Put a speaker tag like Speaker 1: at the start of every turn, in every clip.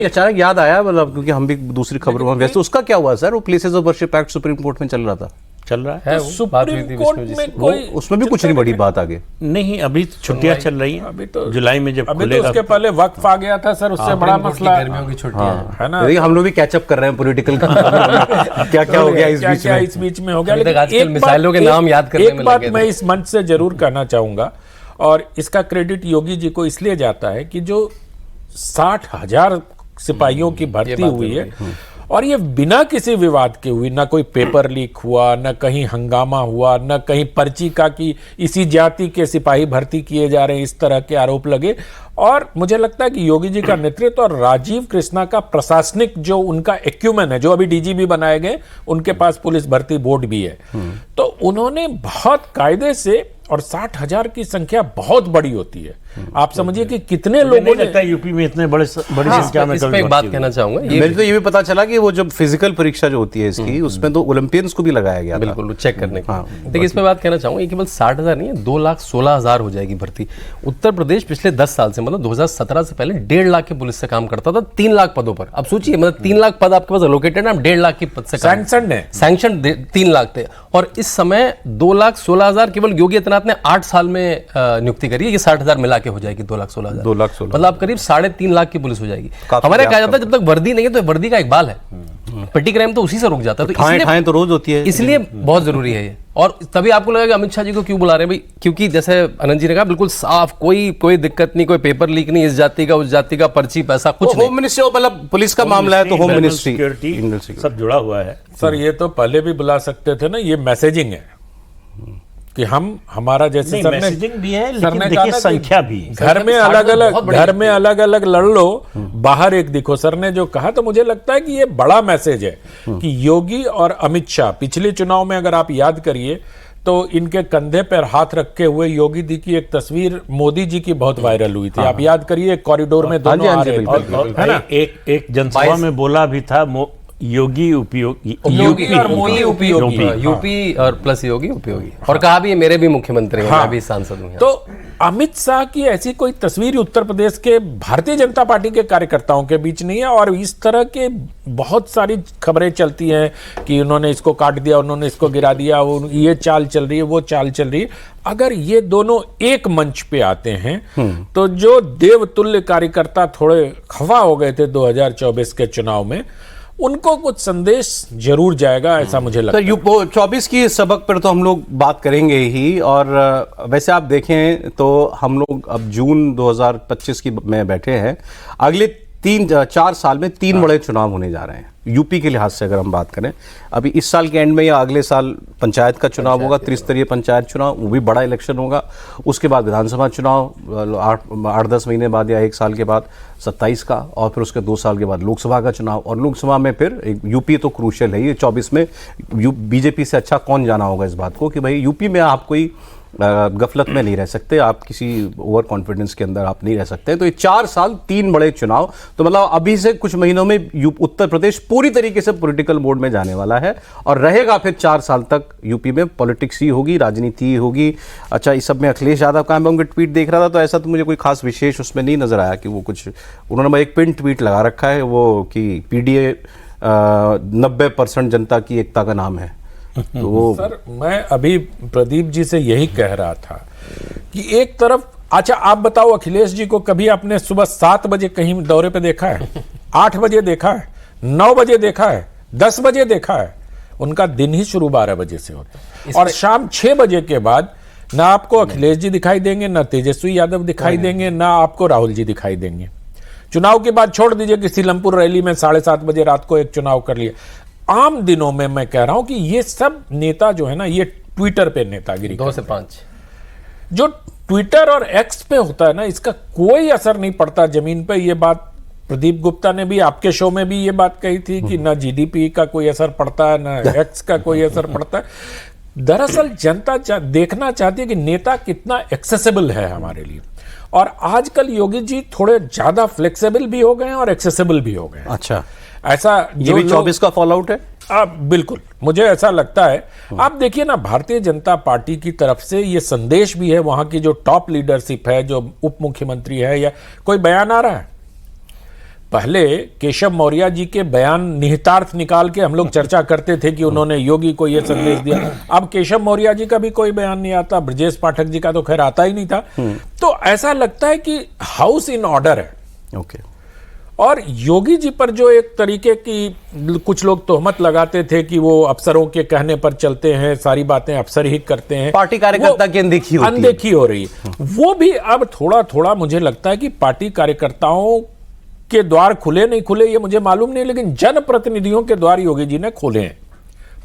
Speaker 1: अचानक याद आया, मतलब क्योंकि हम भी दूसरी खबरों में व्यस्त, उसका क्या हुआ सर? वो places of worship act supreme court में चल रहा था,
Speaker 2: चल रहा है,
Speaker 3: तो सुप्रीम कोर्ट में कोई
Speaker 1: उसमें भी कुछ नहीं बड़ी बात आगे
Speaker 2: नहीं, अभी छुट्टियां चल रही हैं,
Speaker 3: अभी तो
Speaker 2: जुलाई में जब
Speaker 3: अभी तो
Speaker 2: खुलेगा
Speaker 3: उसके पहले वक्फ आ गया था सर, उससे बड़ा मसला
Speaker 4: गर्मियों की छुट्टियां
Speaker 3: है ना।
Speaker 1: देखिए हम लोग भी कैचअप कर रहे हैं पॉलिटिकल क्या क्या हो गया इस बीच में,
Speaker 3: इस बीच में हो गया।
Speaker 4: अभी तक
Speaker 3: लेकिन
Speaker 4: आजकल
Speaker 3: एक
Speaker 4: मिसाइलों के नाम याद करने
Speaker 3: एक
Speaker 4: में
Speaker 3: बात
Speaker 4: लगे थे।
Speaker 3: मैं इस मंच से जरूर कहना चाहूंगा, और इसका क्रेडिट योगी जी को इसलिए जाता है कि जो 60,000 सिपाहियों की भर्ती हुई है, और ये बिना किसी विवाद के हुई, ना कोई पेपर लीक हुआ, ना कहीं हंगामा हुआ, ना कहीं पर्ची का कि इसी जाति के सिपाही भर्ती किए जा रहे हैं, इस तरह के आरोप लगे। और मुझे लगता है कि योगी जी का नेतृत्व और राजीव कृष्णा का प्रशासनिक जो उनका एक्यूमेन है, जो अभी डीजीपी बनाए गए, उनके पास पुलिस भर्ती बोर्ड भी है, तो उन्होंने बहुत कायदे से, और 60,000 की संख्या बहुत बड़ी होती है, आप समझिए कि कितने लोगों
Speaker 2: नहीं
Speaker 3: ने
Speaker 2: लगता है यूपी में इतने बड़ी संख्या में
Speaker 4: इस पे
Speaker 2: कभी
Speaker 4: एक बात कहना चाहूंगा, ये
Speaker 1: मेरे तो ये भी पता चला कि वो जब फिजिकल परीक्षा जो होती है इसकी, उसमें तो ओलंपियंस को भी लगाया गया था।
Speaker 4: बिल्कुल चेक करने के देखिए, इस पे बात कहना चाहूंगा, ये केवल 60,000 नहीं है, 2,16,000 हो जाएगी भर्ती। उत्तर प्रदेश पिछले 10 साल से, मतलब 2017 से पहले 1.5 लाख के पुलिस से काम करता था, 3 लाख पदों पर। अब सोचिए, मतलब 3 लाख पद आपके पास एलोकेटेड है, 1.5 लाख की पद से सैंक्शन 3 लाख थे, और इस समय 2,16,000 केवल योगी आदित्यनाथ ने 8 साल में नियुक्ति करी है। ये 60,000 मिला के हो जाएगी 2,16,000,
Speaker 1: 2,16,000
Speaker 4: मतलब आप करीब 3.5 लाख की पुलिस हो जाएगी। हमारे कहा जाता है जब तक वर्दी नहीं है तो वर्दी का इकबाल है, पेटी क्राइम तो उसी से रुक जाता है, तो
Speaker 1: ठाएं तो रोज होती है,
Speaker 4: इसलिए बहुत जरूरी है ये। और तभी आपको लगेगा अमित शाह जी को क्यों बुला रहे हैं भाई, क्योंकि जैसे अनंत जी ने कहा, बिल्कुल साफ, कोई दिक्कत नहीं, कोई पेपर लीक नहीं, इस जाति का उस जाति का, पर्ची पैसा कुछ नहीं।
Speaker 1: होम मिनिस्ट्री, मतलब पुलिस का मामला है तो होम मिनिस्ट्री
Speaker 2: सिक्योरिटी सब जुड़ा हुआ है
Speaker 3: सर। ये तो पहले भी बुला सकते थे ना, ये मैसेजिंग है कि हमारा जैसे सर
Speaker 2: मैसेजिंग भी है,
Speaker 3: सर
Speaker 2: लेकिन
Speaker 3: ने
Speaker 2: देखिए
Speaker 3: कहा
Speaker 2: संख्या भी,
Speaker 3: घर में अलग अलग लड़ लो, बाहर एक दिखो। सर ने जो कहा, तो मुझे लगता है कि ये बड़ा मैसेज है कि योगी और अमित शाह, पिछले चुनाव में अगर आप याद करिए तो इनके कंधे पर हाथ रखे हुए योगी जी की एक तस्वीर मोदी जी की बहुत वायरल हुई थी। आप याद करिए, कॉरिडोर में दोनों आ रहे थे, है ना।
Speaker 2: एक जनसभा में बोला भी था, योगी उपयोगी,
Speaker 3: योगी और मोदी उपयोगी,
Speaker 4: यूपी और प्लस योगी उपयोगी, और कहा भी मेरे भी मुख्यमंत्री हैं, मैं भी सांसद हूं।
Speaker 3: तो अमित शाह की ऐसी कोई तस्वीर उत्तर प्रदेश के भारतीय जनता पार्टी के कार्यकर्ताओं के बीच नहीं है, और इस तरह के बहुत सारी खबरें चलती हैं कि उन्होंने इसको काट दिया, उन्होंने इसको गिरा दिया, वो ये चाल चल रही है, वो चाल चल रही है। अगर ये दोनों एक मंच पे आते हैं तो जो देवतुल्य कार्यकर्ता थोड़े खफा हो गए थे 2024 के चुनाव में, उनको कुछ संदेश जरूर जाएगा, ऐसा मुझे लगता है।
Speaker 1: 24 की सबक पर तो हम लोग बात करेंगे ही, और वैसे आप देखें तो हम लोग अब जून 2025 की में बैठे हैं, अगले 3-4 साल में 3 बड़े चुनाव होने जा रहे हैं यूपी के लिहाज से। अगर हम बात करें, अभी इस साल के एंड में या अगले साल पंचायत का चुनाव होगा, त्रिस्तरीय पंचायत चुनाव, वो भी बड़ा इलेक्शन होगा। उसके बाद विधानसभा चुनाव 8-10 महीने बाद या 1 साल के बाद 27 का, और फिर उसके 2 साल के बाद लोकसभा का चुनाव, और लोकसभा में फिर यूपी तो क्रूशियल है। ये 24 में बीजेपी से अच्छा कौन जाना होगा इस बात को कि भाई यूपी में आप कोई गफलत में नहीं रह सकते, आप किसी ओवर कॉन्फिडेंस के अंदर आप नहीं रह सकते। तो ये 4 साल 3 बड़े चुनाव, तो मतलब अभी से कुछ महीनों में उत्तर प्रदेश पूरी तरीके से पॉलिटिकल मोड में जाने वाला है, और रहेगा फिर 4 साल तक यूपी में पॉलिटिक्स ही होगी, राजनीति ही होगी। अच्छा, इस सब में अखिलेश यादव का मैं उनके ट्वीट देख रहा था, तो ऐसा तो मुझे कोई खास विशेष उसमें नहीं नजर आया कि वो कुछ, उन्होंने एक पिन ट्वीट लगा रखा है वो कि पीडीए 90% जनता की एकता का नाम है। तो वो
Speaker 3: सर, मैं अभी प्रदीप जी से यही कह रहा था कि एक तरफ, अच्छा आप बताओ, अखिलेश जी को कभी आपने सुबह 7 बजे कहीं दौरे पे देखा है? 8 बजे देखा है? 9 बजे देखा है? 10 बजे देखा है? उनका दिन ही शुरू 12 बजे से होता है, और शाम 6 बजे के बाद ना आपको अखिलेश जी दिखाई देंगे, ना तेजस्वी यादव दिखाई देंगे, ना आपको राहुल जी दिखाई देंगे। चुनाव के बाद छोड़ दीजिए कि सीलमपुर रैली में 7:30 बजे रात को एक चुनाव कर लिया। आम दिनों में मैं कह रहा हूं कि ये सब नेता जो है ना, ये ट्विटर पे नेतागिरी
Speaker 4: 2 से 5
Speaker 3: जो ट्विटर और एक्स पे होता है ना, इसका कोई असर नहीं पड़ता जमीन पे। ये बात प्रदीप गुप्ता ने भी आपके शो में भी ये बात कही थी कि ना जीडीपी का कोई असर पड़ता है, ना एक्स का कोई असर पड़ता है। दरअसल जनता देखना चाहती है कि नेता कितना एक्सेसिबल है हमारे लिए, और आजकल योगी जी थोड़े ज्यादा फ्लेक्सिबल भी हो गए हैं और एक्सेसिबल भी हो गए हैं।
Speaker 1: अच्छा,
Speaker 3: ऐसा
Speaker 1: ये भी 24 का फॉल आउट है।
Speaker 3: बिल्कुल, मुझे ऐसा लगता है। आप देखिए ना, भारतीय जनता पार्टी की तरफ से ये संदेश भी है, वहां की जो टॉप लीडरशिप है, जो उप मुख्यमंत्री है, या कोई बयान आ रहा है पहले केशव मौर्य जी के बयान निहितार्थ निकाल के हम लोग चर्चा करते थे कि उन्होंने योगी को यह संदेश दिया। अब केशव मौर्य जी का भी कोई बयान नहीं आता, ब्रजेश पाठक जी का तो खैर आता ही नहीं था। तो ऐसा लगता है कि हाउस इन ऑर्डर है।
Speaker 1: ओके।
Speaker 3: और योगी जी पर जो एक तरीके की कुछ लोग तोहमत लगाते थे कि वो अफसरों के कहने पर चलते हैं, सारी बातें अफसर ही करते हैं,
Speaker 1: पार्टी कार्यकर्ता की अनदेखी होती है।
Speaker 3: अनदेखी हो रही है, वो भी अब थोड़ा थोड़ा मुझे लगता है कि पार्टी कार्यकर्ताओं के द्वार खुले नहीं खुले ये मुझे मालूम नहीं, लेकिन जनप्रतिनिधियों के द्वार योगी जी ने खोले हैं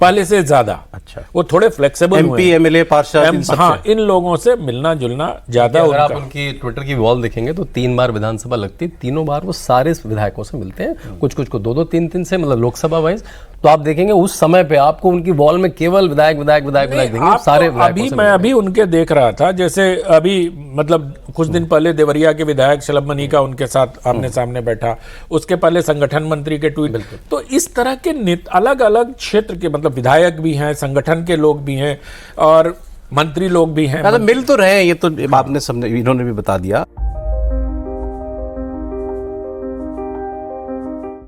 Speaker 3: पहले से ज्यादा।
Speaker 1: अच्छा,
Speaker 3: वो थोड़े फ्लेक्सिबल हुए
Speaker 1: एमपी, एमएलए, पार्षद,
Speaker 3: हाँ, इन लोगों से मिलना जुलना ज्यादा।
Speaker 4: अगर आप उनकी ट्विटर की वॉल देखेंगे तो 3 बार विधानसभा लगती, तीनों बार वो सारे विधायकों से मिलते हैं, कुछ कुछ को 2-2 3-3 से, मतलब लोकसभा वाइज। तो आप देखेंगे उस समय पे आपको उनकी वॉल में केवल विधायक विधायक विधायक विधायक देखेंगे, सारे
Speaker 3: अभी मैं अभी उनके देख रहा था, जैसे अभी मतलब कुछ दिन पहले देवरिया के विधायक शलभ मनी का उनके साथ आमने सामने बैठा, उसके पहले संगठन मंत्री के ट्वीट। तो इस तरह के अलग अलग क्षेत्र के मतलब विधायक भी हैं, संगठन के लोग भी हैं और मंत्री लोग भी हैं,
Speaker 1: मिल तो रहे हैं। ये तो आपने इन्होंने भी बता दिया।